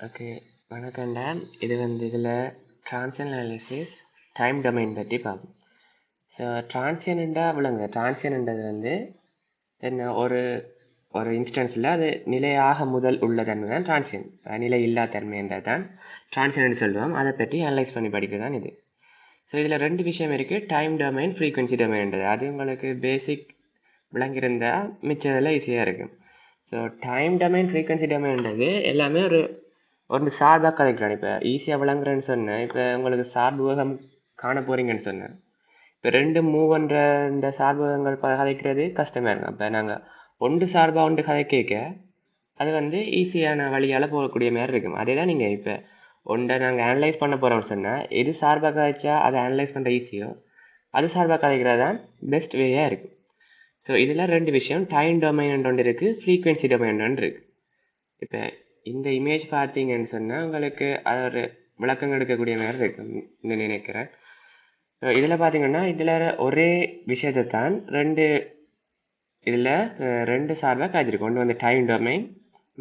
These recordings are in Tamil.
ஓகே, வணக்கம்டா. இது இதில் ட்ரான்சியன் அனாலிசிஸ் டைம் டொமைன் பற்றி பார்ப்போம். ஸோ ட்ரான்சியன்டா விளங்க ட்ரான்சியன்ன்றது என்ன ஒரு ஒரு இன்ஸ்டன்ஸில் அது நிலையாக முதல் உள்ள தன்மை தான் ட்ரான்சியன், நிலை இல்லா தன்மைன்றது தான் ட்ரான்சியன் சொல்லுவோம். அதை பற்றி அனலைஸ் பண்ணி படிக்கிறது தான் இது. ஸோ இதில் ரெண்டு விஷயம் இருக்குது, டைம் டொமைன், ஃப்ரீக்வன்சி டொமைன்ன்றது. அது உங்களுக்கு பேசிக் விளங்கியிருந்தால் மிச்சதெல்லாம் ஈஸியாக இருக்கும். ஸோ டைம் டொமைன், ஃப்ரீக்வன்சி டொமைன்ன்றது எல்லாமே ஒரு சார்பாக கதைக்கிறான். இப்போ ஈஸியாக விளங்குறேன்னு சொன்னேன். இப்போ உங்களுக்கு சார்புகம் காண போகிறீங்கன்னு சொன்னேன். இப்போ ரெண்டு மூவன்ற இந்த சார்புகங்கள் கதைக்கிறது கஷ்டமாக இருக்கும். அப்போ நாங்கள் ஒன்று சார்பாக ஒன்று கதை கேட்க அது ஈஸியான வழியால் போகக்கூடிய மாதிரி இருக்கும். அதே தான் நீங்கள் இப்போ ஒன்றை நாங்கள் அனலைஸ் பண்ண போகிறோம்னு சொன்னால் எது சார்பாக கதைச்சா அதை அனலைஸ் பண்ணுற ஈஸியோ அது சார்பாக கதைக்கிறது தான் பெஸ்ட் வேயாக இருக்குது. ஸோ இதில் ரெண்டு விஷயம், டைம் டொமைன் ஒன்று இருக்குது, ஃப்ரீக்வன்சி டொமைன் ஒன்று இருக்குது. இப்போ இந்த இமேஜ் பார்த்தீங்கன்னு சொன்னால் உங்களுக்கு அது ஒரு விளக்கம் எடுக்கக்கூடிய மாதிரி இருக்குன்னு நினைக்கிறேன். இதில் பார்த்தீங்கன்னா இதில் ஒரே விஷயத்தை தான் ரெண்டு சார்பாக காய்ச்சிருக்கு. ஒன்று டைம் டொமைன்,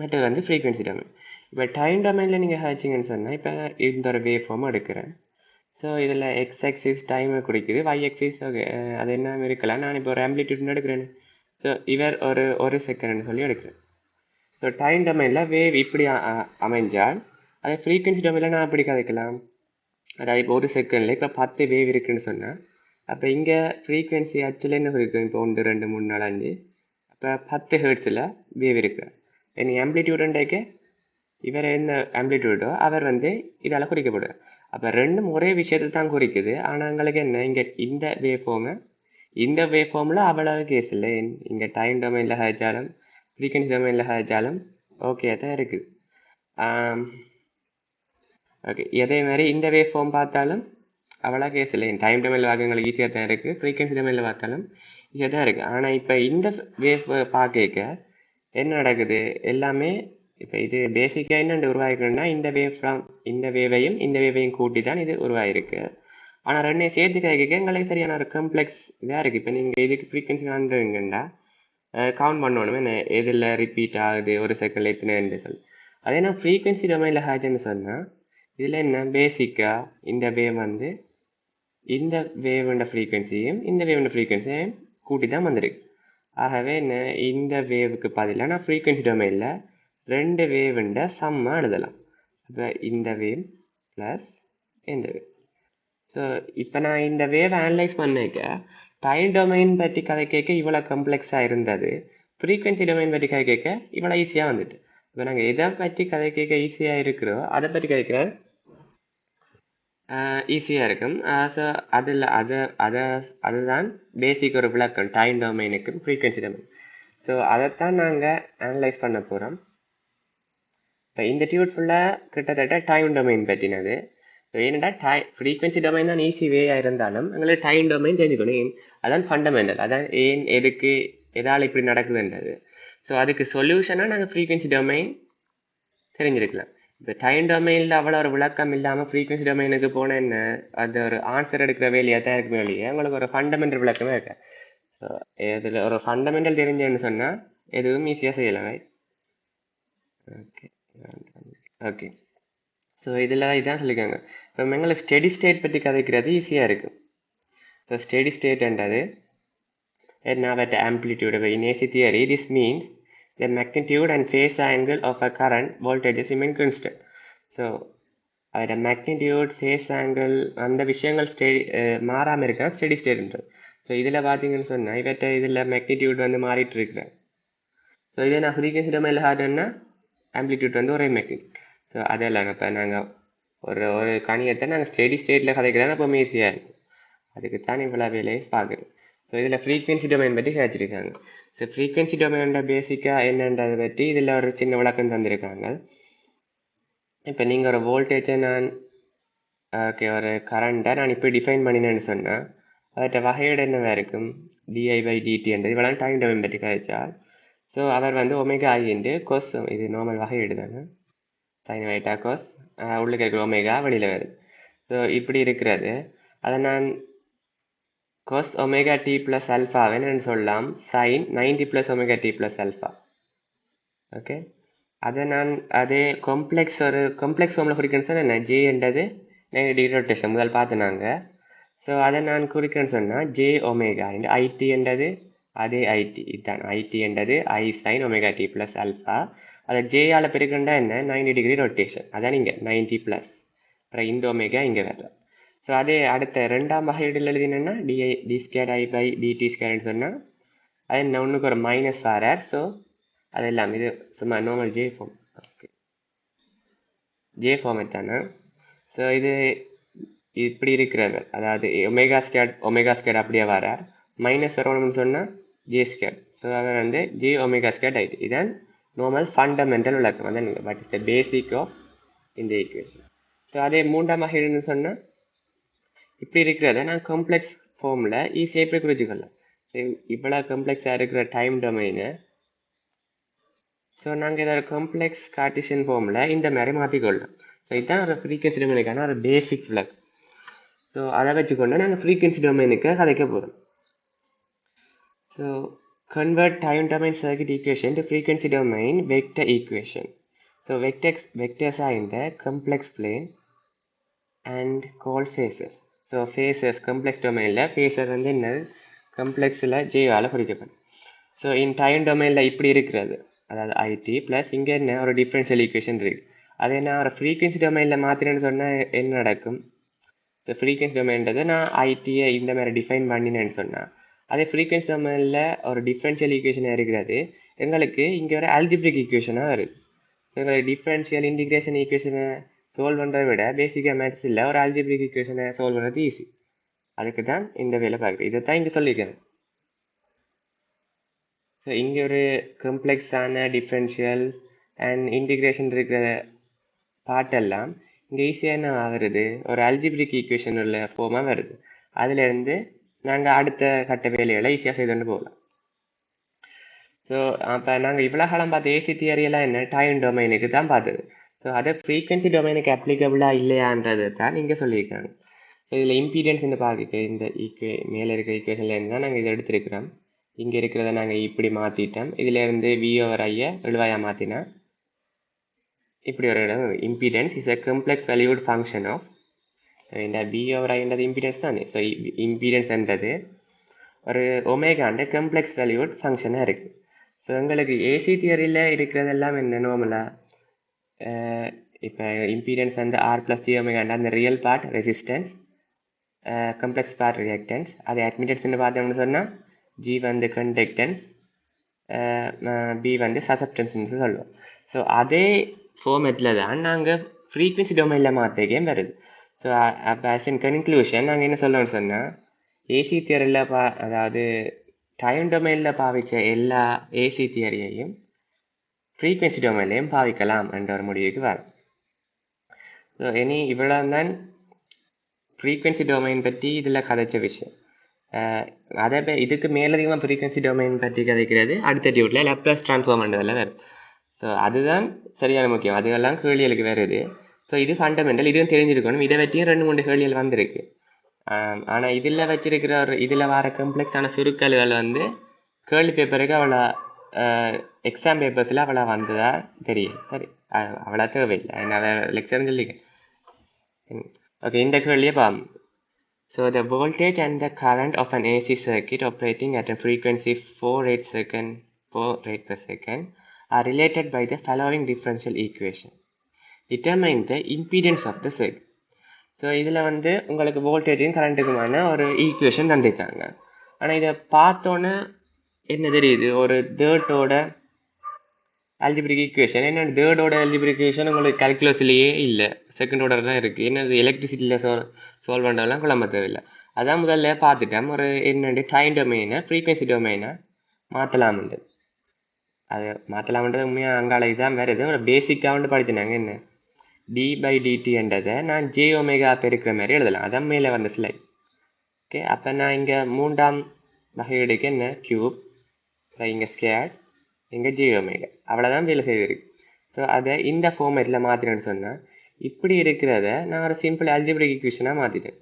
மற்றது ஃப்ரீக்வன்சி டொமைன். இப்போ டைம் டொமைனில் நீங்கள் காய்ச்சிங்கன்னு சொன்னால் இப்போ இந்த ஒரு வேவ் ஃபார்ம் எடுக்கிறேன். ஸோ இதில் எக்ஸ் ஆக்சிஸ் டைமை குறிக்குது, ஒய் ஆக்சிஸ் ஓகே அது என்ன இருக்கலாம். நான் இப்போ ஒரு ஆம்பிளிடியூட்னு எடுக்கிறேன். ஸோ இவர் ஒரு செகண்ட்னு சொல்லி எடுக்கிறேன். ஸோ டைம் டொமைனில் வேவ் இப்படி அமைஞ்சால் அதை ஃப்ரீக்வன்சி டொமைனில் நான் அப்படி கதைக்கலாம். அதாவது இப்போ ஒரு செகண்டில் இப்போ 10 வேவ் இருக்குதுன்னு சொன்னால் அப்போ இங்கே ஃப்ரீக்வன்சி ஆக்சுவலாக என்ன இருக்குது, இப்போ 1 2 3 4 5 அப்போ 10 ஹெர்ட்ஸில் வேவ் இருக்குது. இனி ஆம்பிளிடியூடுன்றக்கு இவர் என்ன ஆம்பிளிடியூடோ அவர் இதால் குறிக்கப்படுவார். அப்போ ரெண்டும் ஒரே விஷயத்தை தான் குறிக்குது. ஆனால் எங்களுக்கு என்ன இங்கே இந்த வேவ் ஃபார்மில் அவ்வளவு கேஸ் இல்லை. இங்கே டைம் டொமைனில் ஹாச்சாலும் ஃப்ரீக்வன்சி டொமைனில் ஹாச்சாலும் ஓகே தான் இருக்குது. ஓகே, அதே மாதிரி இந்த வேவ் ஃபார்ம் பார்த்தாலும் அவ்வளோ கேஸ் இல்லை. டைம் டொமைனில் பார்க்கங்களுக்கு ஈஸியாக தான் இருக்குது, ஃப்ரீக்வன்சி டொமைனில் பார்த்தாலும் ஈஸியாக தான் இருக்குது. ஆனால் இப்போ இந்த வேவ் பார்க்க என்ன நடக்குது, எல்லாமே இப்போ இது பேசிக்காக என்ன உருவாகிருக்குன்னா இந்த வேவையும் கூட்டி தான் இது உருவாகிருக்கு. ஆனால் ரெண்டையும் சேர்த்து கேட்க எங்களுக்கு சரியான ஒரு காம்ப்ளெக்ஸ் இதாக இருக்குது. இப்போ நீங்கள் இதுக்கு ஃப்ரீக்வன்சி காண்றீங்கன்னா கவுண்ட் பண்ணணும் என்ன எதில் ரிப்பீட் ஆகுது, ஒரு செகண்டில் எத்தனை சொல்லி. அதே நான் ஃப்ரீக்வன்சி டொமைனில் ஹேச்சுன்னு சொன்னால் இதில் என்ன பேசிக்காக இந்த வேவ் இந்த வேவோட ஃப்ரீக்வன்சியும் இந்த வேவோட ஃப்ரீக்வன்சியும் கூட்டி தான் வந்திருக்கு. ஆகவே என்ன இந்த வேவுக்கு பதிலாக நான் ஃப்ரீக்வன்சி டொமைனில் ரெண்டு வேவுண்ட சம்மாக எழுதலாம். அப்போ இந்த வேவ் ப்ளஸ் இந்த வேவ். ஸோ இப்போ நான் இந்த வேவை அனலைஸ் பண்ணிக்க டைம் டொமைன் பற்றி கதை கேட்க இவ்வளோ காம்ப்ளெக்ஸாக இருந்தது, ஃப்ரீக்வன்சி டொமைன் பற்றி கதை கேட்க இவ்வளோ ஈஸியாக வந்துட்டு. இப்போ நாங்கள் எதை பற்றி கதை கேட்க ஈஸியாக இருக்கிறோம் அதை பற்றி கேட்குறேன் ஈஸியாக இருக்கும். ஸோ அதுதான் பேசிக் ஒரு விளக்கம் டைம் டொமைனுக்கு ஃப்ரீக்வன்சி டொமைன். ஸோ அதைத்தான் நாங்கள் அனலைஸ் பண்ண போகிறோம். இப்போ இந்த டியூட் ஃபுல்லாக கிட்டத்தட்ட டைம் டொமைன் பற்றினது. ஸோ ஏன்னா ஃப்ரீக்வன்சி டொமைன் தான் ஈஸி வேயாக இருந்தாலும் எங்களுக்கு டைம் டொமைன் தெரிஞ்சுக்கணும். அதான் ஃபண்டமெண்டல், அதான் ஏன் எதுக்கு எதால் இப்படி நடக்குதுன்றது. ஸோ அதுக்கு சொல்யூஷனாக நாங்கள் ஃப்ரீக்வன்சி டொமைன் தெரிஞ்சிருக்கலாம். இப்போ டைம் டொமைனில் அவ்வளோ ஒரு விளக்கம் இல்லாமல் ஃப்ரீக்வன்சி டொமைனுக்கு போனால் என்ன அது ஒரு ஆன்சர் எடுக்கிற வேலையாக தான் இருக்குமே வெளியே உங்களுக்கு ஒரு ஃபண்டமெண்டல் விளக்கமே இருக்கு. ஸோ இதில் ஒரு ஃபண்டமெண்டல் தெரிஞ்சேன்னு சொன்னால் எதுவும் ஈஸியாக செய்யலாம். ஓகே ஸோ இதில் இதான் சொல்லியிருக்காங்க. இப்போ எங்களுக்கு ஸ்டெடி ஸ்டேட் பற்றி கதைக்கிறது ஈஸியாக இருக்கும். ஸோ ஸ்டெடி ஸ்டேட்ன்றது என்ன at amplitude in AC theory this means the magnitude and phase angle of a current voltage remain constant. So அதோட மேக்னிடியூட், ஃபேஸ் ஆங்கிள் அந்த விஷயங்கள் மாறாமல் இருக்கா ஸ்டெடி ஸ்டேட்ன்றது. ஸோ இதில் பார்த்தீங்கன்னு சொன்னால் இதில் மேக்னிடியூட் மாறிட்டு இருக்கிறேன். ஸோ இதே நான் ஃப்ரீக்வன்சி டொமைனில் ஹார்ட்னா ஆம்பிளிடியூட் ஒரே மேக்னிடியூட். ஸோ அதெல்லாம் இப்போ நாங்கள் ஒரு கணியத்தை நாங்கள் ஸ்டெடி ஸ்டேட்டில் கதைக்கிறேன்னா இப்போ ஈஸியாக இருக்கும். அதுக்கு தான் இவ்வளோ வேலையை பார்க்குது. ஸோ இதில் ஃப்ரீக்வன்சி டொமைன் பற்றி கேட்டிருக்காங்க. ஸோ ஃப்ரீக்வன்சி டொமைனோட பேசிக்காக என்னன்றதை பற்றி இதில் ஒரு சின்ன விளக்கம் தந்திருக்காங்க. இப்போ நீங்கள் ஒரு வோல்டேஜை ஒரு கரண்ட்டை நான் இப்போ டிஃபைன் பண்ணினேன்னு சொன்னால் அதோட வகையோடு என்னவாக இருக்கும், dI/dt இவெல்லாம் டைம் டொமைன் பற்றி கழிச்சால். ஸோ அவர் ஒமேகா ஐ கோஸ், இது நார்மல் வகையீடு தானே, சைன் வைட்டா கோஸ் உள்ளுக்கு இருக்கிற ஒமேகா வெளியில் வருது. ஸோ இப்படி இருக்கிறது அதை நான் கோஸ் ஒமேகா டி ப்ளஸ் அல்ஃபாவை நான் சொல்லலாம் sine 90 + omega D plus alpha. Okay, அதை நான் அதே காம்ப்ளெக்ஸ் ஃபார்மில் குறிக்கணும்னு என்ன ஜே என்றது நெகட்டிவ் ரொட்டேஷன் முதல் பார்த்துனாங்க. ஸோ அதை நான் குறிக்கணும்னு சொன்னால் ஜே ஒமேகா இந்த ஐடி என்றது அதே ஐடி இதுதான் ஐடி என்றது I sine omega D plus alpha. அதை ஜேயால் பெருக்கண்டா என்ன 90 டிகிரி ரொட்டேஷன் அதான் இங்கே 90 ப்ளஸ் அப்புறம் இந்த ஒமேகா இங்கே வேறு. ஸோ அதே அடுத்த ரெண்டாம் வகையீடில் எழுதினேன்னா D square I by D T ஸ்கேர்னு சொன்னால் அது என்ன ஒன்றுக்கு ஒரு மைனஸ் வேறார். ஸோ அதெல்லாம் இது சும்மா normal j form. Okay j format தானே. ஸோ இது இப்படி இருக்கிறது அதாவது ஒமேகா ஸ்கேட் அப்படியே வரார் மைனஸ் வரணும்னு சொன்னால் ஜே ஸ்கேட். ஸோ அவர் வந்து ஜே ஒமேகா ஸ்கேட் ஆகிட்டு இதான் நார்மல் ஃபண்டமெண்டல் விளக்கம் அதான் but is the basic of இந்த ஈக்குவேஷன். ஸோ அதே மூன்றாம் வகைன்னு சொன்னால் இப்படி இருக்கிறத நான் காம்ப்ளெக்ஸ் ஃபார்மில் ஈஸியாக இப்படி குறிச்சிக்கலாம். ஸோ இவ்வளோ காம்ப்ளெக்ஸாக இருக்கிற டைம் டொமைனை ஸோ நாங்கள் இதோட காம்ப்ளெக்ஸ் கார்ட்டீசியன் ஃபார்மில் இந்த மாதிரி மாற்றிக்கொள்ளலாம். ஸோ இதுதான் ஒரு ஃப்ரீக்வன்சி டொமைனுக்கான ஒரு பேசிக் விளக்கம். ஸோ அதை வச்சுக்கொண்டு நாங்கள் ஃப்ரீக்வன்சி டொமைனுக்கு கதைக்க போகிறோம். So convert time domain circuit equation to frequency domain vector equation. So vectors are in the complex plane and called phases. So phases complex domain la phaser வந்து என்ன complex ல j ஆல குறிக்கப்படும். So in time domain ல இப்படி இருக்கிறது அதாவது IT plus இங்க என்ன ஒரு differential equation இருக்கு. அதை நான் ஒரு frequency domain ல மாத்திரேன்னு சொன்னா என்ன நடக்கும்? The frequency domain நான் ஐடியை இந்த மாதிரி டிஃபைன் பண்ணினேன்னு சொன்னால் அதே ஃப்ரீக்வன்சி டொமைனில் ஒரு டிஃப்ரென்ஷியல் ஈக்குவேஷனாக இருக்கிறது எங்களுக்கு இங்கே ஒரு ஆல்ஜிப்ரிக் ஈக்குவேஷனாக வருது. ஸோ எங்களுக்கு டிஃப்ரென்ஷியல் இன்டிகிரேஷன் ஈக்குவேஷனை சால்வ் பண்ணுறதை விட பேசிக்காக மேத்ஸ் இல்லை ஒரு ஆல்ஜிப்ரிக் ஈக்குவேஷனை சால்வ் பண்ணுறது ஈஸி. அதுக்கு தான் இந்த வேலை பார்க்குறது. இதை தான் இங்கே சொல்லியிருக்கேன். ஸோ இங்கே ஒரு காம்ப்ளெக்ஸான டிஃப்ரென்ஷியல் அண்ட் இன்டிகிரேஷன் இருக்கிற பாட்டெல்லாம் இங்கே ஈஸியாக என்ன வருது ஒரு அல்ஜிப்ரிக் ஈக்குவேஷன் உள்ள ஃபார்மாக வருது. அதுலேருந்து நாங்கள் அடுத்த கட்ட வேலைகளை ஈஸியாக செய்து கொண்டு போகலாம். ஸோ அப்போ நாங்கள் இவ்வளோ காலம் பார்த்த ஏசி தியரியெல்லாம் என்ன டைம் டொமைனுக்கு தான் பார்த்தது. ஸோ அதை ஃப்ரீக்வன்சி டொமைனுக்கு அப்ளிகபிளாக இல்லையான்றது தான் இங்கே சொல்லியிருக்காங்க. ஸோ இதில் இம்பீடியன்ஸ் பார்க்க இந்த மேலே இருக்கிற ஈக்குவேஷன்லேருந்து தான் நாங்கள் இதை எடுத்துருக்கிறோம். இங்கே இருக்கிறத நாங்கள் இப்படி மாற்றிட்டோம். இதிலேருந்து வி/ஐயை எழுவாயாக மாற்றினா இப்படி ஒரு இடம் impedance is a complex valued function of இந்த வி/ஐன்றது இம்பீடன்ஸ் தானே. ஸோ இம்பீடன்ஸ்ன்றது ஒரு ஒமேகாண்ட காம்ப்ளெக்ஸ் வேல்யூட் ஃபங்க்ஷனாக இருக்குது. ஸோ எங்களுக்கு ஏசி தியரியில் இருக்கிறதெல்லாம் என்ன நார்மலாக இப்போ இம்பீடன்ஸ் வந்து ஆர் ப்ளஸ் ஜி ஒமேகாண்ட அந்த real part resistance complex part reactance அது அட்மிட்டன்ஸ்ன்னு பார்த்தோம்னு சொன்னால் ஜி வந்து கண்டக்டன்ஸ் பி வந்து சசப்டன்ஸ்ன்னு சொல்லுவோம். ஸோ அதே ஃபார்மேட்டில் தான் நாங்கள் ஃப்ரீக்வன்சி டொமைனில் மாற்றிக்கே வருது. ஸோ அப்போ ஆஸ் இன் கன்க்ளூஷன் நாங்கள் என்ன சொல்லணும்னு சொன்னால் ஏசி தியரியில் அதாவது டைம் டொமைனில் பாவித்த எல்லா ஏசி தியரியையும் ஃப்ரீக்வன்சி டொமைன்லையும் பாவிக்கலாம் என்ற ஒரு முடிவுக்கு வரும். ஸோ இனி இவ்வளோ தான் ஃப்ரீக்வன்சி டொமைன் பற்றி இதில் கதைச்ச விஷயம். அதை இதுக்கு மேலதிகமாக ஃப்ரீக்வன்சி டொமைன் பற்றி கதைக்கிறது அடுத்த டியூட்டில் லேப்லாஸ் ட்ரான்ஸ்ஃபார்ம்ன்றதில் வரும். ஸோ அதுதான் சரியான முக்கியம். அதுவெல்லாம் கேள்விகளுக்கு வருது. ஸோ இது ஃபண்டமெண்டல், இதுவும் தெரிஞ்சிருக்கணும். இதை பற்றியும் 2-3 கேள்விகள் வந்திருக்கு. ஆனால் இதில் வச்சிருக்கிற ஒரு இதில் வர காம்ப்ளெக்ஸான சுருக்கல்கள் வந்து கேள்வி பேப்பருக்கு அவ்வளோ எக்ஸாம் பேப்பர்ஸில் அவ்வளோ வந்ததா தெரியும். சரி, அவ்வளோ தேவையில்லை. நான் லெக்சர்னு சொல்லிக்கிறேன். ஓகே, இந்த கேள்வியை bomb. So the voltage and the current of an AC circuit operating at a frequency 4 rate per second are related by the following differential equation. Determine the impedance of the circuit. So இதில் வந்து உங்களுக்கு வோல்டேஜும் கரண்ட்டுக்குமான ஒரு ஈக்குவேஷன் தந்திருக்காங்க. ஆனால் இதை பார்த்தோன்னே என்ன தெரியுது, ஒரு தேர்டோட அல்ஜிப்ரிக் ஈக்குவேஷன். என்ன தேர்டோட அல்ஜிப்ரிக் ஈக்குவேஷன் உங்களுக்கு கால்குலஸ்லேயே இல்லை, செகண்ட் ஆர்டர் தான் இருக்குது. என்னது எலக்ட்ரிசிட்டியில் சால்வ் பண்ணுறதுலாம் குழம்ப தேவையில்லை. அதான் முதல்ல பார்த்துட்டோம் ஒரு என்னென்னு டைம் டொமைனை ஃப்ரீக்வன்சி டொமைனை மாற்றலாம்ண்டு. அது மாற்றலாம்ன்றது உண்மையாக அங்கால இதுதான் வருது. ஒரு பேசிக்காக வந்து படிச்சுனாங்க என்ன d/dt-என்றதை நான் ஜே ஒமேகா பெருக்கிற மாதிரி எழுதலாம். அதான் மேலே வந்த ஸ்லைட். ஓகே, அப்போ நான் இங்கே மூன்றாம் வகையீடுக்கு என்ன கியூப், இங்கே ஸ்கேட், இங்கே ஜே ஒமேகா, அவ்வளோதான் வேலை செய்திருக்கு. ஸோ அதை இந்த ஃபார்மேட்டில் மாற்றினேன்னு சொன்னால் இப்படி இருக்கிறத நான் ஒரு சிம்பிள் அல்ஜிப்ரிக் ஈக்குவேஷனாக மாற்றிட்டேன்.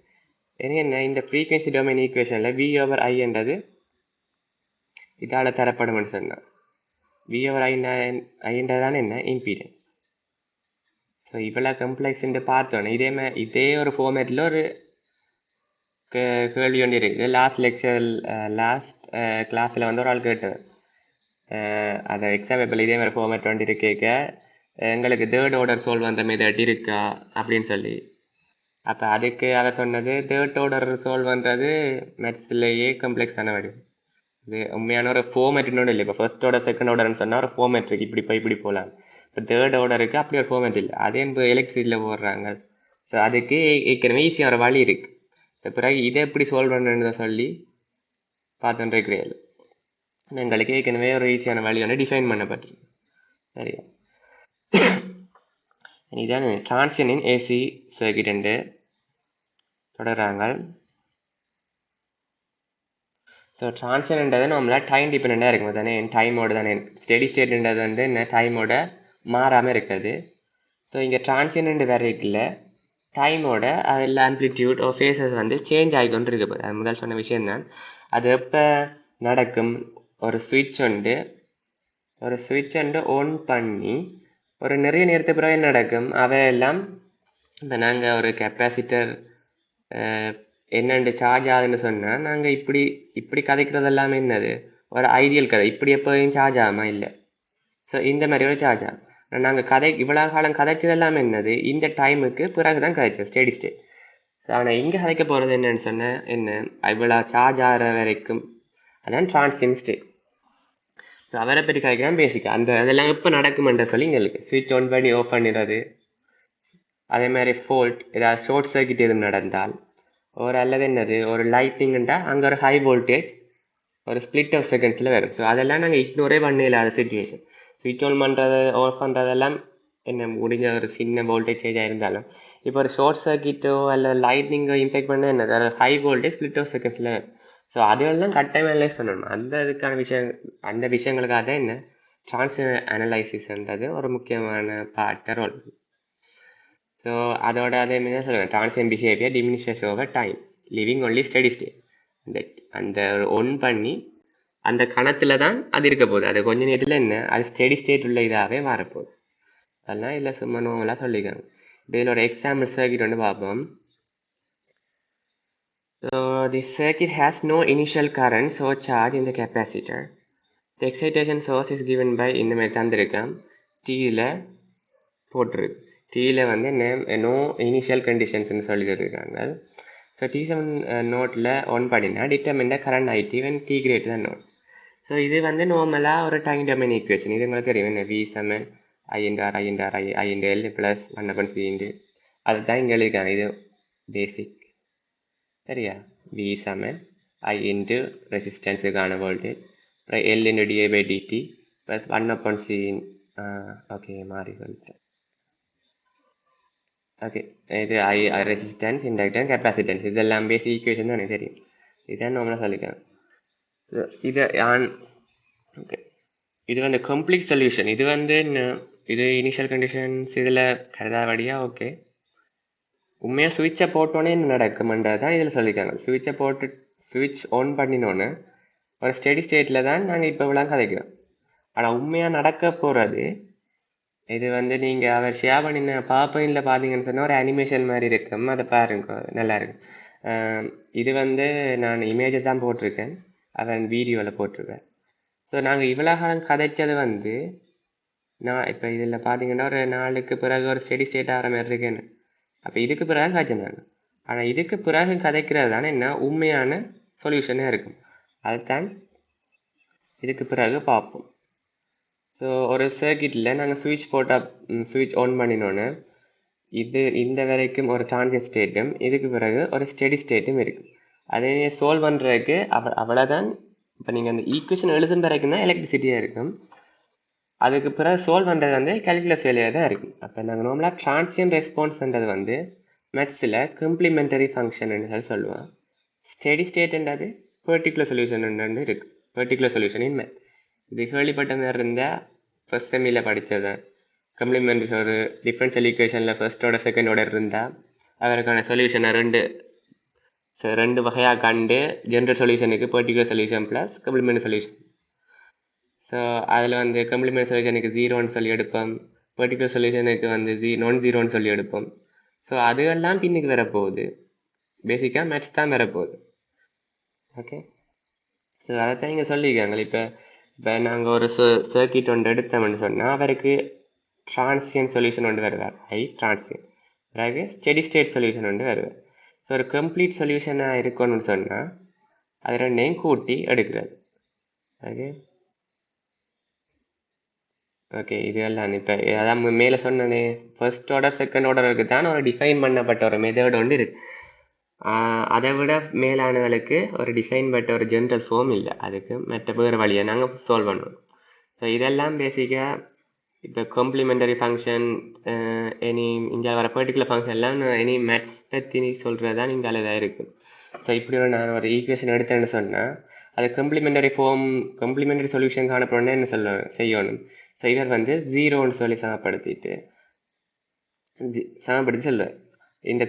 என்ன இந்த ஃப்ரீக்வன்சி டொமைன் ஈக்குவேஷனில் v/i என்றது இதால் தரப்படும்னு சொன்னால் வி ஓவர் ஐன்றதான என்ன இம்பீடன்ஸ். ஸோ இவ்வளோ கம்ப்ளெக்ஸ்ன்ட்டு பார்த்தோன்னே இதே ஒரு ஃபார்மேட்டில் ஒரு கேள்வி ஒன்று இருக்குது. லாஸ்ட் கிளாஸில் வந்து ஒரு ஆள் கேட்டார். அந்த எக்ஸாம் பேப்பரில் இதே மாதிரி ஃபார்மேட் வந்து கேட்க எங்களுக்கு தேர்ட் ஆர்டர் சால்வ் பண்ணுற மெத்தட் இருக்கா அப்படின்னு சொல்லி. அப்போ அதுக்கு அவர் சொன்னது தேர்ட் ஆர்டர் சால்வ் பண்ணுறது மேத்ஸ்லேயே கம்ப்ளெக்ஸான வடிவம். இது உண்மையான ஒரு ஃபார்மேட்னு இல்லை. இப்போ ஃபர்ஸ்ட் ஆர்டர் செகண்ட் ஆர்டர்னு சொன்னால் ஒரு ஃபார்மேட் இருக்குது, இப்படி போய் இப்படி போகலாம். இப்போ தேர்ட் ஆர்டருக்கு அப்படி ஒரு ஃபார்மேட் இல்லை. அதே இப்போ எலக்ட்ரிசிட்டியில் போடுறாங்க. ஸோ அதுக்கு ஏற்கனவே ஈஸியாக ஒரு வழி இருக்குது. பிறகு இதை எப்படி சால்வ் பண்ணுன்னு சொல்லி பார்த்துட்டுருக்கிறீர்கள். எங்களுக்கு ஏற்கனவே ஒரு ஈஸியான வழி வந்து டிஃபைன் பண்ணப்பட்டிருக்கு. சரியா? இதான் டிரான்சியன் இன் ஏசி சர்க்யூட் தொடர்றாங்க. ஸோ டிரான்சியன்ன்றது நம்மளால் டைம் டிபெண்ட்டாக இருக்கும் தானே, டைமோட தானே. ஸ்டெடி ஸ்டேட்ன்றது வந்து என்ன டைமோட மாறாமல் இருக்குது. ஸோ இங்கே டிரான்சியன்ட் வேறு இருக்குல்ல, டைமோட அதில் ஆம்ப்ளிடியூட் ஓ ஃபேஸஸ் வந்து சேஞ்ச் ஆகிக்கொண்டு இருக்க போகுது. அது முதல் சொன்ன விஷயம்தான். அது எப்போ நடக்கும், ஒரு சுவிட்ச் ஒன்று ஆன் பண்ணி ஒரு நிறைய நேரத்து பிறகு என்ன நடக்கும், அவையெல்லாம் இப்போ நாங்கள் ஒரு கெப்பாசிட்டர் என்னென்று சார்ஜ் ஆகுதுன்னு சொன்னால் நாங்கள் இப்படி கதைக்கிறது எல்லாமே என்னது ஒரு ஐடியல் கதை. இப்படி எப்போயும் சார்ஜ் ஆகாமா இல்லை. ஸோ இந்த மாதிரி ஒரு சார்ஜ் ஆகும். நாங்கள் இவ்வளோ காலம் கதைச்சது எல்லாமே என்னது இந்த டைமுக்கு பிறகு தான் கதைச்சோம் ஸ்டெடி ஸ்டேட். ஆனால் இங்கே கதைக்க போகிறது என்னன்னு சொன்னால் என்ன இவ்வளோ சார்ஜ் ஆகிற வரைக்கும் அதான் டிரான்சியன்ட் ஸ்டேட். ஸோ அவரை பற்றி கதைக்கலாம் பேசிக்கா அதெல்லாம் எப்போ நடக்குமென்ற சொல்லி எங்களுக்கு ஸ்விட்ச் ஆன் பண்ணி ஆஃப் பண்ணிடுறது. அதே மாதிரி ஃபோல்ட் ஏதாவது ஷார்ட் சர்க்யூட் எதுவும் நடந்தால் ஒரு அல்லது என்னது ஒரு லைட்டிங்ன்றா அங்கே ஒரு ஹை வோல்டேஜ் ஒரு ஸ்பிளிட் ஆஃப் செகண்ட்ஸில் வரும். ஸோ அதெல்லாம் நாங்கள் இக்னோரே பண்ண இல்லாத சுச்சுவேஷன். ஸ்விட்ச் ஆன் பண்ணுறது ஆஃப் பண்ணுறதெல்லாம் என்ன முடிஞ்ச ஒரு சின்ன வோல்டேஜ் சேஞ்சாக இருந்தாலும் இப்போ ஒரு ஷார்ட் சர்க்யூட்டோ அல்ல லைட்னிங்கோ இம்பேக்ட் பண்ண என்னது ஹை வோல்டேஜ் ஸ்பிளிட் ஆஃப் செகண்ட்ஸில் வரும். ஸோ அதெல்லாம் கட்டாயம் அனலைஸ் பண்ணணும். அந்த விஷயங்களுக்காக தான் என்ன டிரான்சியன் அனலைசிஸ்ன்றது ஒரு முக்கியமான பார்ட்டை ரோல். ஸோ அதோட அதே மாதிரி தான் சொல்லுவேன், டிரான்சியன் behaviour diminishes over time living only steady state. அந்த ஒன் பண்ணி அந்த கணத்தில் தான் அது இருக்க போகுது. அது கொஞ்ச நேரத்தில் என்ன அது ஸ்டெடி ஸ்டேட் உள்ள இதாகவே வரப்போகுது. அதெல்லாம் இல்லை சும்மா நோவெல்லாம் சொல்லிக்காங்க. இதில் ஒரு எக்ஸாம்பிள் சர்க்யூட் வந்து பார்ப்போம். So the circuit has no initial current or charge in the capacitor. The excitation source is given by இந்த மாதிரி தந்திருக்கேன். டீயில் போட்டிருக்கு. டீயில் வந்து நோ இனிஷியல் கண்டிஷன்ஸ்னு சொல்லியிருக்காங்க. ஸோ T7 நோட்டில் ஒன் பண்ணினா determine current i t when T greater than naught. So இது வந்து நார்மலாக ஒரு டைம் டொமைன் ஈக்குவேஷன். இது உங்களுக்கு தெரியும் என்ன V I/R ப்ளஸ் 1/C அதுதான் இங்கே எழுதியிருக்காங்க. இது பேசிக் சரியா. V I into ரெசிஸ்டன்ஸுக்கான voltage L into dI/dt plus 1/C okay மாறி சொல்லிட்டேன். ஓகே இது ரெசிஸ்டன்ஸ் இண்டக்டன்ஸ் கெப்பாசிட்டன்ஸ் இதெல்லாம் பேசிக் ஈக்குவேஷன் தான் எனக்கு தெரியும். இதுதான் நார்மலாக சொல்லியிருக்காங்க. இது ஓகே இது வந்து கம்ப்ளீட் சொல்யூஷன். இது வந்து இது இனிஷியல் கண்டிஷன்ஸ் இதில் கருதாவடியாக ஓகே. உண்மையாக சுவிட்சை போட்டோன்னே என்ன நடக்குமென்றது தான் இதில் சொல்லியிருக்காங்க. சுவிட்ச் ஆன் பண்ணினோன்னு ஒரு ஸ்டெடி ஸ்டேட்டில் தான் நாங்கள் இப்போ இவ்வளோ கதைக்கிறோம். ஆனால் உண்மையாக நடக்க போகிறது இது வந்து நீங்கள் அவர் ஷேர் பண்ணின பாப்பைனில் பார்த்தீங்கன்னு சொன்னால் ஒரு அனிமேஷன் மாதிரி இருக்கும். அதை பாருங்க நல்லா இருக்கும். இது வந்து நான் இமேஜை தான் போட்டிருக்கேன், அவன் வீடியோவில் போட்டிருக்கேன். ஸோ நாங்கள் இவ்வளோ காலம் கதைச்சது வந்து நான் இப்போ இதில் பார்த்தீங்கன்னா ஒரு நாளுக்கு பிறகு ஒரு ஸ்டெடி ஸ்டேட் ஆகிற மாதிரி இருக்கேன்னு. அப்போ இதுக்கு பிறகு காய்ச்சல் நான். ஆனால் இதுக்கு பிறகு கதைக்கிறது தானே என்ன உண்மையான சொல்யூஷனாக இருக்கும். அதுதான் இதுக்கு பிறகு பார்ப்போம். ஸோ ஒரு சர்க்யூட்டில் நாங்கள் சுவிட்ச் ஆன் பண்ணினோன்னு இந்த வரைக்கும் ஒரு டிரான்சியன்ட் ஸ்டேட்டும் இதுக்கு பிறகு ஒரு ஸ்டெடி ஸ்டேட்டும் இருக்குது. அதை சால்வ் பண்ணுறதுக்கு அவ்வளோதான். இப்போ நீங்கள் அந்த ஈக்குவேஷன் எழுதும் வரைக்கும் தான் எலக்ட்ரிசிட்டியாக இருக்கும். அதுக்கு பிறகு சால்வ் பண்ணுறது வந்து கால்குலஸ் வேலையாக தான் இருக்கும். அப்போ நாங்கள் நார்மலாக டிரான்சியன்ட் ரெஸ்பான்ஸ்ன்றது வந்து மேத்ஸில் கம்ப்ளிமெண்டரி ஃபங்க்ஷன் சொல்லுவோம். ஸ்டெடி ஸ்டேட்ன்றது பர்டிகுலர் சொல்யூஷன் இருக்குது. பர்டிகுலர் சொல்யூஷன் இன் மேத் இது கேள்விப்பட்ட மாதிரி இருந்தால் ஃபர்ஸ்ட் செம்மியில் படித்தது தான். கம்ப்ளிமெண்ட்ரி ஒரு டிஃபரன்ஷியல் ஈக்குவேஷனில் ஃபர்ஸ்டோட செகண்டோட இருந்தால் அதற்கான சொல்யூஷனை ரெண்டு வகையாக கண்டு ஜென்ரல் சொல்யூஷனுக்கு particular solution plus complementary solution. So அதில் வந்து கம்ப்ளிமெண்ட் சொல்யூஷனுக்கு ஜீரோன்னு சொல்லி எடுப்போம், பர்டிகுலர் சொல்யூஷனுக்கு வந்து நான் ஜீரோன்னு சொல்லி எடுப்போம். ஸோ அதுவெல்லாம் பின்னுக்கு வரப்போகுது, பேசிக்காக மேட்ச் தான் வரப்போகுது. ஓகே, ஸோ அதைத்தான் இங்கே சொல்லியிருக்காங்க. இப்போ நாங்கள் ஒரு சர்க்கிட் ஒன்று எடுத்தோம்னு சொன்னால் அவருக்கு டிரான்சியன்ட் சொல்யூஷன் ஒன்று வருவார், டிரான்சியன்ட், பிறகு ஸ்டெடி ஸ்டேட் சொல்யூஷன் ஒன்று வருவார். ஸோ ஒரு கம்ப்ளீட் சொல்யூஷனாக இருக்கணும்னு சொன்னால் அது ரெண்டையும் கூட்டி எடுக்கிறது. ஓகே ஓகே இதெல்லாம் இப்போ அதான் மேலே சொன்னனே, ஃபர்ஸ்ட் ஆர்டர் செகண்ட் ஆர்டருக்கு தான் ஒரு டிஃபைன் பண்ணப்பட்ட ஒரு மெத்தட் ஒன்று இருக்குது. அதை விட மேலானவர்களுக்கு ஒரு டிஃபைன் பட்ட ஒரு ஜென்ரல் ஃபார்ம் இல்லை, அதுக்கு மற்ற வேறு வழியை நாங்கள் சால்வ் பண்ணுவோம். ஸோ இதெல்லாம் பேசிக்காக இப்போ காம்ப்ளிமெண்டரி ஃபங்க்ஷன், எனி இங்கே வர பர்டிகுலர் ஃபங்க்ஷன்லாம் எனி மேத்ஸ் பற்றி சொல்கிறது தான் இங்கே இதாக இருக்குது. ஸோ இப்படி நான் ஒரு ஈக்குவேஷன் எடுத்தேன்னு சொன்னால் அது காம்ப்ளிமெண்டரி சொல்யூஷன் காணப்படணும்னா என்ன செய்யணும். ஸோ இவர் வந்து ஜீரோன்னு சொல்லி சமப்படுத்தி சொல்லுவார். இந்த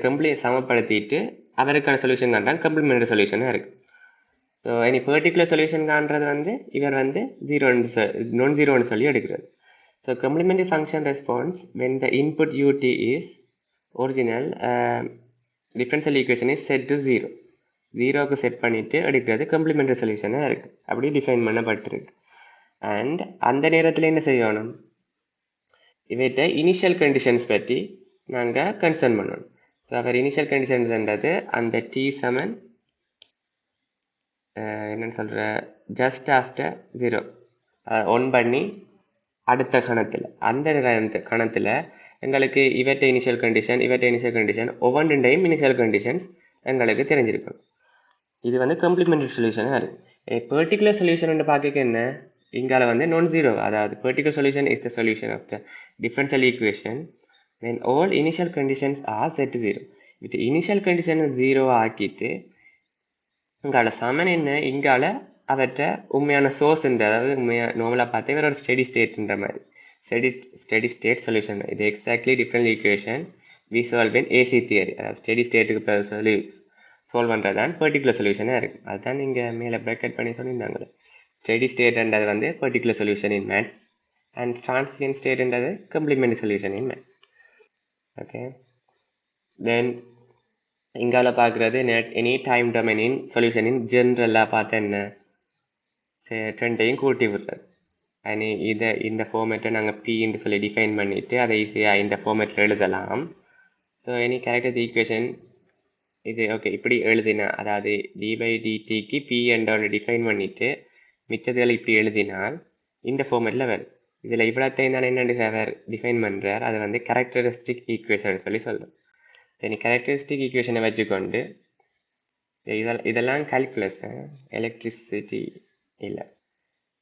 சமப்படுத்திட்டு அவருக்கான சொல்யூஷன் காண்றாங்க, காம்ப்ளிமெண்டரி சொல்யூஷனாக இருக்குது. ஸோ எனி பர்டிகுலர் சொல்யூஷன் காண்றது வந்து இவர் வந்து நான் ஜீரோன்னு சொல்லி எடுக்கிறது. So complementary function response when the input ut is original differential equation is set to 0. ஜீரோக்கு செட் பண்ணிவிட்டு எடுக்கிறது காம்ப்ளிமெண்டரி சொல்யூஷனாக இருக்குது, அப்படி டிஃபைன் பண்ணப்பட்டிருக்கு. அண்ட் அந்த நேரத்தில் என்ன செய்யணும், இவற்றை இனிஷியல் கண்டிஷன்ஸ் பற்றி நாங்கள் கன்சர்ன் பண்ணணும். ஸோ அவர் இனிஷியல் கண்டிஷன்ஸ்ன்றது அந்த t சமன் என்னென்னு சொல்கிற ஜஸ்ட் ஆஃப்டர் 0 ஒன் பண்ணி அடுத்த கணத்தில், அந்த கணத்தில் எங்களுக்கு இவற்றை இனிஷியல் கண்டிஷன் ஒவ்வொன்றையும் இனிஷியல் கண்டிஷன்ஸ் எங்களுக்கு தெரிஞ்சிருக்கும். இது வந்து காம்ப்ளிமெண்டரி சொல்யூஷனாக இருக்குது. பர்டிகுலர் சொல்யூஷன் பார்க்க என்ன, இங்கால வந்து நான் ஜீரோ, அதாவது particular solution is the solution of the differential equation when all initial conditions are set to 0. With initial கண்டிஷனை 0 ஆக்கிட்டு இங்கால சமன் என்ன, இங்கால அவற்றை உண்மையான சோர்ஸ்ன்ற, அதாவது உண்மையாக நார்மலாக பார்த்தா இவர் ஒரு ஸ்டெடி ஸ்டேட்ன்ற மாதிரி ஸ்டெடி ஸ்டேட் சொல்யூஷன். இது exactly differential equation we solve in AC theory, அதாவது ஸ்டெடி ஸ்டேட்டுக்கு சொல்லி சால்வ் பண்ணுறது தான் பர்டிகுலர் சொல்யூஷனாக இருக்குது. அதுதான் நீங்கள் மேலே ப்ராக்கெட் பண்ணி சொல்லியிருந்தாங்களே. ஸ்டெடி ஸ்டேட்ன்றது வந்து particular solution in maths and transition ஸ்டேட்ன்றது complementary solution in maths. Okay, then இங்கால பார்க்குறது எனி டைம் டொமைனின் சொல்யூஷனின் ஜென்ரலாக பார்த்தா என்ன, ரெண்டையும் கூட்டி விடுறது. அண்ட் இந்த ஃபார்மேட்டை நாங்கள் பின்னு சொல்லி டிஃபைன் பண்ணிவிட்டு அதை ஈஸியாக இந்த ஃபார்மேட்டில் எழுதலாம். ஸோ எனி கேரக்டர் ஈக்குவேஷன் இது ஓகே இப்படி எழுதினா, அதாவது dy/dtக்கு p என்ற ஒன்று டிஃபைன் பண்ணிவிட்டு மிச்சதுகளை இப்படி எழுதினால் இந்த ஃபார்மேட்டில் வரும். இதில் இவ்வளோத்தையும் தான் என்ன டிஃபைன் பண்ணுறார், அதை வந்து கேரக்டரிஸ்டிக் ஈக்குவேஷன் சொல்லி சொல்லுவோம். இனி கேரக்டரிஸ்டிக் ஈக்குவேஷனை வச்சுக்கொண்டு இதெல்லாம் கால்குலஸ், எலக்ட்ரிசிட்டி இல்லை.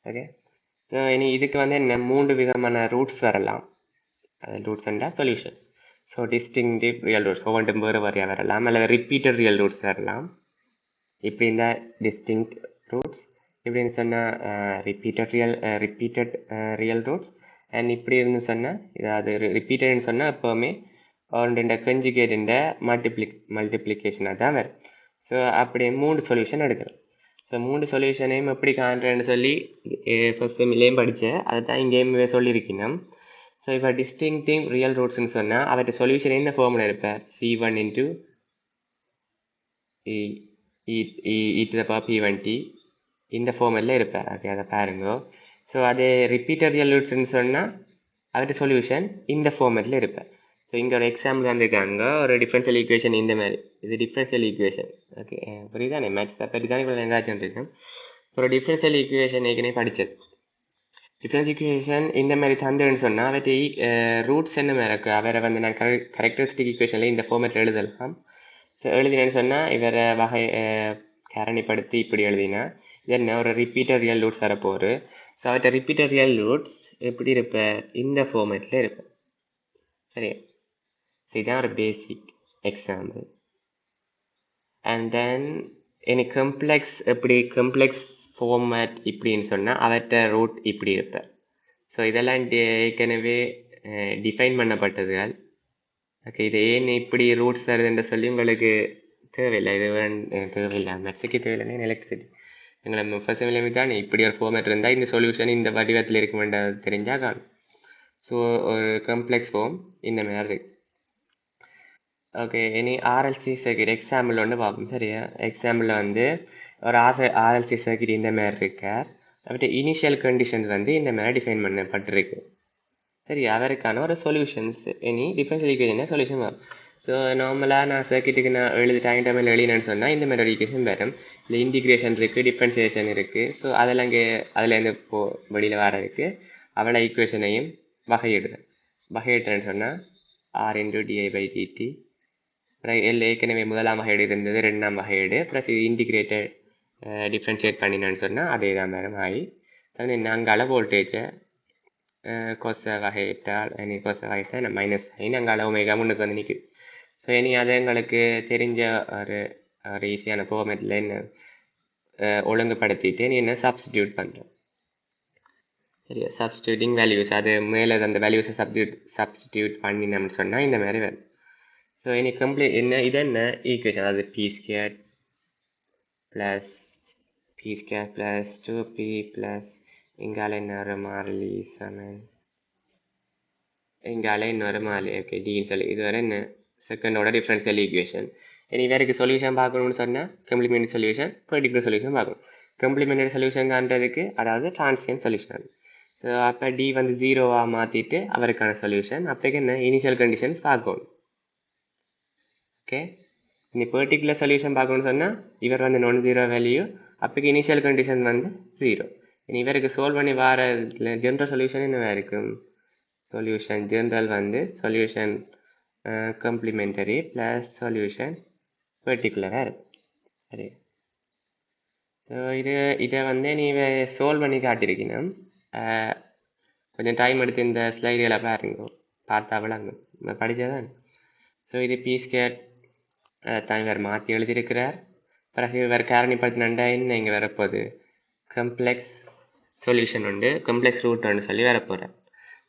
ஓகே, ஸோ இனி இதுக்கு வந்து என்ன 3 விதமான ரூட்ஸ் வரலாம். அது roots and solutions. So distinctive real roots ஒவ்வொன்றும் வேறு வரையாக வரலாம், அல்லது ரிப்பீட்டட் ரியல் ரூட்ஸ் வரலாம். இப்படி இந்த டிஸ்டிங்க்ட் ரூட்ஸ், இப்படின்னு சொன்னால் ரிப்பீட்டட் ரியல் ரூட்ஸ். அண்ட் இப்படி இருந்து சொன்னால் இதாவது ரிப்பீட்டட்னு சொன்னால் எப்போவுமே அவருடைய கன்ஜுகேட்டுன்ற மல்டிப்ளிகேஷனாக தான் வரும். ஸோ அப்படி 3 சொல்யூஷன் எடுக்கிறோம். ஸோ 3 சொல்யூஷனையும் எப்படி காண்றேன்னு சொல்லி ஃபர்ஸ்ட் செம்மிலேயும் படித்தேன், அதை தான் இங்கேயும் சொல்லியிருக்கணும். ஸோ இப்போ டிஸ்டிங்டிவ் ரியல் ரூட்ஸ்ன்னு சொன்னால் அவற்றை சொல்யூஷன் என்ன ஃபார்மில் இருப்பேன், c1 into e to the power p1t இந்த ஃபார்மெட்டில் இருப்பேன். ஓகே, அதை பாருங்க. ஸோ அது ரிப்பீட்டட் ரியல் ரூட்ஸ்ன்னு சொன்னால் அவற்றை சொல்யூஷன் இந்த ஃபார்மெட்டில் இருப்பேன். ஸோ இங்கே ஒரு எக்ஸாம்பிள் வந்துருக்காங்க, ஒரு டிஃபரன்ஷியல் ஈக்குவேஷன் இந்த மாதிரி, இது டிஃபரன்ஷியல் ஈக்குவேஷன். ஓகே, புரியுதானே, மேட்ச் பற்றி தான் இப்போ எங்காச்சும் இருக்கேன். ஒரு டிஃபரன்ஷியல் ஈக்குவேஷன் ஏற்கனவே படித்தது. டிஃபரன்ஷியல் ஈக்குவேஷன் இந்த மாதிரி தந்துன்னு சொன்னால் அவற்றை ரூட்ஸ் என்ன மாதிரி இருக்குது, அவரை வந்து நான் கேரக்டரிஸ்டிக் ஈக்குவேஷனில் இந்த ஃபார்மேட்டில் எழுதலாம். ஸோ எழுதினேன்னு சொன்னால் இவரை வகை காரணிப்படுத்தி இப்படி எழுதினா இது என்ன ஒரு ரிப்பீட்டட் ரியல் ரூட்ஸ் வரப்போகுது. ஸோ அவற்றை ரிப்பீட்டட் ரியல் ரூட்ஸ் எப்படி இருப்பேன், இந்த ஃபார்மேட்டில் இருப்பேன். சரி, ஸோ இதுதான் ஒரு basic example. And then any complex, எப்படி கம்ப்ளெக்ஸ் ஃபார்மேட் இப்படின்னு சொன்னால் அவற்றை ரூட் இப்படி இருப்பேன். ஸோ இதெல்லாம் ஏற்கனவே டிஃபைன் பண்ணப்பட்டதுகள். ஓகே, இது ஏன் இப்படி ரூட்ஸ் வருதுன்ற சொல்லி உங்களுக்கு தேவையில்லை, இது தேவையில்லை, மெட்ஸுக்கு தேவையில்லைன்னு எலக்ட்ரிசிட்டி. எங்களை ஃபர்ஸ்ட் லிமிட் தான் இப்படி ஒரு ஃபார்மேட் இருந்தால் இந்த சொல்யூஷன் இந்த வடிவத்தில் இருக்க வேண்டியது தெரிஞ்சால் காணும். ஸோ ஒரு காம்ப்ளெக்ஸ் ஃபார்ம் இந்த மாதிரி இருக்கு. ஓகே, இனி ஆர்எல்சி சர்க்கிட் எக்ஸாம்பிள் ஒன்று பார்ப்போம். சரியா, எக்ஸாம்பிளில் வந்து ஒரு ஆர்எல்சி சர்க்கிட் இந்த மாதிரி இருக்கார். அவர்கிட்ட இனிஷியல் கண்டிஷன்ஸ் வந்து இந்த மாதிரி டிஃபைன் பண்ணப்பட்டிருக்கு. சரி, அதற்கான ஒரு சொல்யூஷன்ஸ் இனி டிஃபரன்ஷியல் ஈக்குவேஷன் சொல்யூஷன் வரும். ஸோ நார்மலாக நான் சர்க்கிட்டுக்கு நான் டைம் டைமில் எழுதினேன்னு சொன்னால் இந்த மாதிரி ஒரு ஈக்குவேஷன் வரும். இல்லை இன்டிகிரேஷன் இருக்குது, டிஃபரன்சியேஷன் இருக்குது. ஸோ அதெல்லாம் இங்கே அதுலேருந்து வெளியில் வர இருக்குது. அவளை ஈக்குவேஷனையும் வகையிடுறேன்னு சொன்னால் ஆர் இன்டு di/dt. எல் ஏற்கனவே முதலாம் வகையீடு இருந்தது, ரெண்டாம் வகையீடு ப்ளஸ் இது இன்டிகிரேட்டட் டிஃப்ரென்ஷியேட் பண்ணினான்னு சொன்னால் அதே தான் மேடம் ஆகி நாங்கள் வோல்டேஜை கொசை வகையிட்டால் நான் மைனஸ் ஆகி நாங்கள் ஒமேகா முன்னுக்கு வந்து நிற்குது. ஸோ இனி அது எங்களுக்கு தெரிஞ்ச ஒரு ஈஸியான ஃபார்மேட்டில் என்ன ஒழுங்குபடுத்திட்டு நீ என்ன சப்ஸ்டியூட் பண்ணுறோம். சரியா, சப்ஸ்டியூட்டிங் வேல்யூஸ் அது மேலே அந்த வேல்யூஸை சப்ஸ்டியூட் பண்ணினோம்னு சொன்னால் இந்த மாதிரி வரும். ஸோ இனி இது என்ன ஈக்குவேஷன், அதாவது p² plus p² plus 2p plus இங்கால இன்னொரு மாறிலி சமன் இங்கால இன்னொரு மாறிலி ஓகே டின்னு சொல்லி இது வரை என்ன செகண்டோட டிஃபரன்ஷியல் ஈக்குவேஷன். இனி வேறுக்கு சொல்யூஷன் பார்க்கணும்னு சொன்னால் கம்ப்ளிமெண்டரி சொல்யூஷன், பர்டிகுலர் சொல்யூஷன் பார்க்கணும். கம்ப்ளிமெண்டரி சொல்யூஷன் காண்றதுக்கு அதாவது டிரான்சியன்ட் சொல்யூஷன். ஸோ அப்போ டி வந்து 0வா மாற்றிட்டு அவருக்கான சொல்யூஷன். அப்போக்கு என்ன இனிஷியல் கண்டிஷன்ஸ் பார்க்கணும். ஓகே, இனி பர்டிகுலர் சொல்யூஷன் பார்க்கணும்னு சொன்னால் இவர் வந்து நான் ஜீரோ வேல்யூ, அப்போக்கு இனிஷியல் கண்டிஷன் வந்து 0. இனி இவருக்கு சால்வ் பண்ணி வர ஜென்ரல் சொல்யூஷன் என்னவா இருக்கும், சொல்யூஷன் ஜென்ரல் வந்து சொல்யூஷன் கம்ப்ளிமெண்டரி ப்ளஸ் சொல்யூஷன் பர்டிகுலராக இருக்கும். சரி, ஸோ இதை வந்து நீ சால்வ் பண்ணி காட்டியிருக்கணும். கொஞ்சம் டைம் எடுத்து இந்த ஸ்லைடுகளை பாருங்க, பார்த்தா விளங்கும், படித்ததான். ஸோ இது p² தான் இவர் மாற்றி எழுதியிருக்கிறார். பிறகு இவர் காரணிப்படுத்தினா என்ன இங்கே வரப்போகுது, கம்ப்ளெக்ஸ் சொல்யூஷன் உண்டு, கம்ப்ளெக்ஸ் ரூட் ஒன்று சொல்லி வரப்போகிறார்.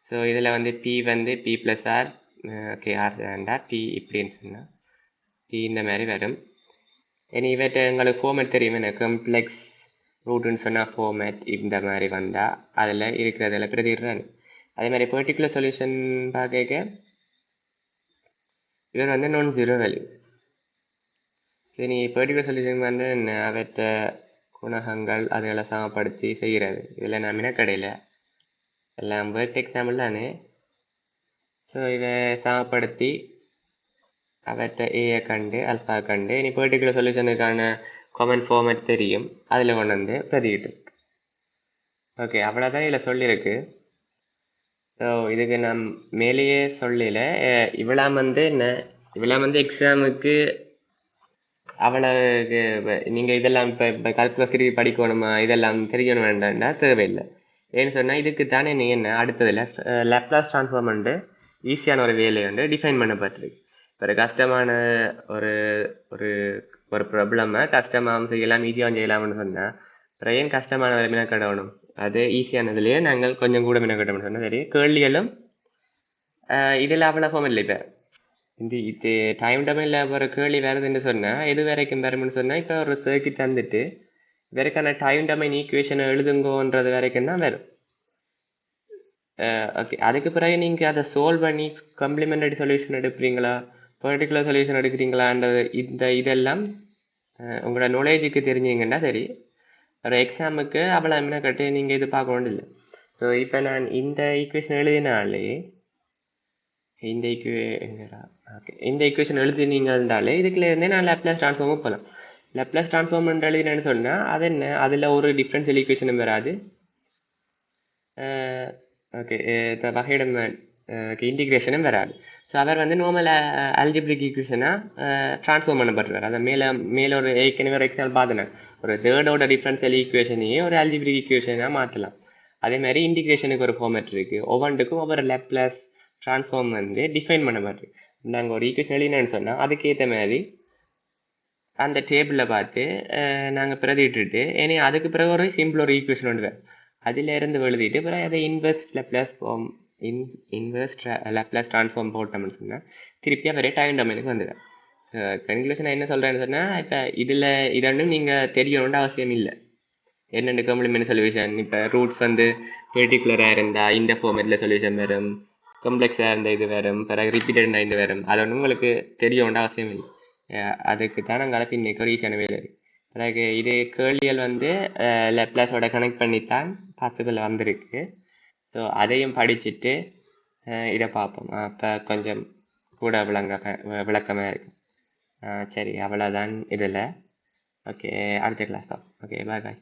ஸோ இதில் வந்து p வந்து p + r ஓகே ஆர் வேண்டாம் p இப்படின்னு சொன்னால் p இந்த மாதிரி வரும். இனி இவற்றை எங்களுக்கு ஃபார்மேட் தெரியும், என்ன கம்ப்ளெக்ஸ் ரூட்டுன்னு சொன்னால் ஃபார்மேட் இந்த மாதிரி வந்தால் அதில் இருக்கிறதில் பிரதிடுறாங்க. அதே மாதிரி பர்டிகுலர் சொல்யூஷன் பார்க்க இவர் வந்து நான் ஜீரோ வேல்யூ. சரி, பர்டிகுலர் சொல்யூஷன் வந்து அவற்ற குணகங்கள் அதுகளை சமப்படுத்தி செய்கிறது. இதில் நான் மினக்கடையில் எல்லாம் வேர்ட் எக்ஸாம்பிள் தானே. ஸோ இதை சமப்படுத்தி அவற்றை ஏயை கண்டு அல்ஃபா கண்டு இனி பர்டிகுலர் சொல்யூஷனுக்கான காமன் ஃபார்மேட் தெரியும், அதில் கொண்டு வந்து பிரதிக்கிட்டு இருக்கு. ஓகே, அவ்வளோதான் இதில் சொல்லியிருக்கு. ஸோ இதுக்கு நான் மேலேயே சொல்லல, இவ்வளோ வந்து எக்ஸாமுக்கு அவ்வளவு நீங்கள் இதெல்லாம் இப்போ கால்குலஸ் 3 படிக்கணுமா இதெல்லாம் தெரியணும் வேண்டாம்னா தேவையில்லை. ஏன்னு சொன்னால் இதுக்கு தானே நீ என்ன அடுத்ததில் லேப்லாஸ் ட்ரான்ஸ்ஃபார்ம் வந்து ஈஸியான ஒரு வேலை வந்து டிஃபைன் பண்ணப்பட்டிருக்கு. ஒரு கஷ்டமான ஒரு ஒரு ஒரு ப்ராப்ளமை கஷ்டமாகவும் செய்யலாம், ஈஸியாகவும் செய்யலாம்னு சொன்னால் அப்புறம் ஏன் கஷ்டமான மினக்கடணும், அது ஈஸியானதுலேயே நாங்கள் கொஞ்சம் கூட மினக்கட்டணும்னு சொன்னால் சரி. கேள்விகளும் இதில் அவ்வளோ ஃபார்ம் இல்லை. இப்போ இது டைம் டொமைனில் ஒரு கேள்வி வருதுன்னு சொன்னால் எது வரைக்கும் வரும்னு சொன்னால் இப்போ ஒரு சர்க்கிட் தந்துட்டு இதற்கான டைம் டொமைன் ஈக்குவேஷனை எழுதுங்கோன்றது வரைக்கும் தான் வரும். ஓகே, அதுக்கு பிறகு நீங்கள் அதை சால்வ் பண்ணி கம்ப்ளிமெண்டரி சொல்யூஷன் எடுக்கிறீங்களா பர்டிகுலர் சொல்யூஷன் எடுக்கிறீங்களான்றது இதெல்லாம் உங்களோட நாலேஜுக்கு தெரிஞ்சிங்கன்னா சரி. ஒரு எக்ஸாமுக்கு அவ்வளோ என்ன கட்டு நீங்கள் இது பார்க்க வேண்டியதில்லை. ஸோ இப்போ நான் இந்த ஈக்குவேஷன் எழுதினாலே இந்த ஈக்குவேஷன் எழுதினீங்கன்றாலே இதுக்குள்ளேருந்தே நான் லேப்லாஸ் ட்ரான்ஸ்ஃபார்மும் போகலாம். லேப்லாஸ் ட்ரான்ஸ்ஃபார்ம் எழுதினேன்னு சொன்னால் அது என்ன, அதில் ஒரு டிஃப்ரென்ஷியல் ஈக்குவேஷனும் வராது. ஓகே, வகையிடம் இன்டிகிரேஷனும் வராது. ஸோ அவர் வந்து நார்மல் அல்ஜிப்ரிக் ஈக்குவேஷனாக ட்ரான்ஸ்ஃபார்ம் பண்ணப்பட்டுருவார். அதை மேலே ஒரு ஏற்கனவே ஒரு எக்ஸாம்பிள் பார்த்தேன், ஒரு தேர்டோட டிஃப்ரென்ஷியல் ஈக்குவேஷனையே ஒரு அல்ஜிப்ரிக் ஈக்குவேஷனாக மாற்றலாம். அதே மாதிரி இன்டிகிரேஷனுக்கு ஒரு ஃபார்மேட் இருக்குது, ஒவ்வொன்றுக்கும் ஒவ்வொரு லேப்லாஸ் ட்ரான்ஸ்ஃபார்ம் வந்து டிஃபைன் பண்ணப்பட்டிருக்கு. நாங்கள் ஒரு ஈக்குவேஷன் எழுதினேன்னு சொன்னால் அதுக்கேற்ற மாதிரி அந்த டேபிளில் பார்த்து நாங்கள் பிரதிட்டுட்டு இனி அதுக்கு பிறகு ஒரு சிம்பிள் ஒரு ஈக்குவேஷன் ஒன்று அதிலேருந்து எழுதிட்டு பிறகு அதை இன்வெர்ஸ் லேப்லாஸ் ட்ரான்ஸ்ஃபார்ம் போட்டோம்னு சொன்னால் திருப்பி அவரே டைம் டொமைனுக்கு வந்துடுவேன். ஸோ கன்க்ளூஷன் என்ன சொல்கிறேன்னு சொன்னால் இப்போ இதொன்னும் நீங்கள் தெரியணுன்ற அவசியம் இல்லை. என்னென்ன காம்ப்ளிமெண்ட் சொல்யூஷன். இப்போ ரூட்ஸ் வந்து பெர்டிகுலராக இருந்தால் இந்த ஃபார்மேட்டில் சொல்யூஷன் வரும், காம்ப்ளெக்ஸாக இருந்த இது வரும், பிறகு ரிப்பீட்டட்னா இது வரும். அது ஒன்று உங்களுக்கு தெரிய வேண்டிய அவசியம் இல்லை. அதுக்கு தான் நாங்கள் பின்னைக்கு ஒரு ஈஸியான வேலை இருக்குது. பிறகு இது கேள்விகள் வந்து லெப்லாஸோட கனெக்ட் பண்ணித்தான் பார்த்துக்குள்ள வந்திருக்கு. ஸோ அதையும் படிச்சுட்டு இதை பார்ப்போம். அப்போ கொஞ்சம் கூட விளக்கமாக இருக்கும். சரி, அவ்வளோதான் இதில். ஓகே, அடுத்த கிளாஸ் பார்ப்போம். ஓகே, பாய் பாய்.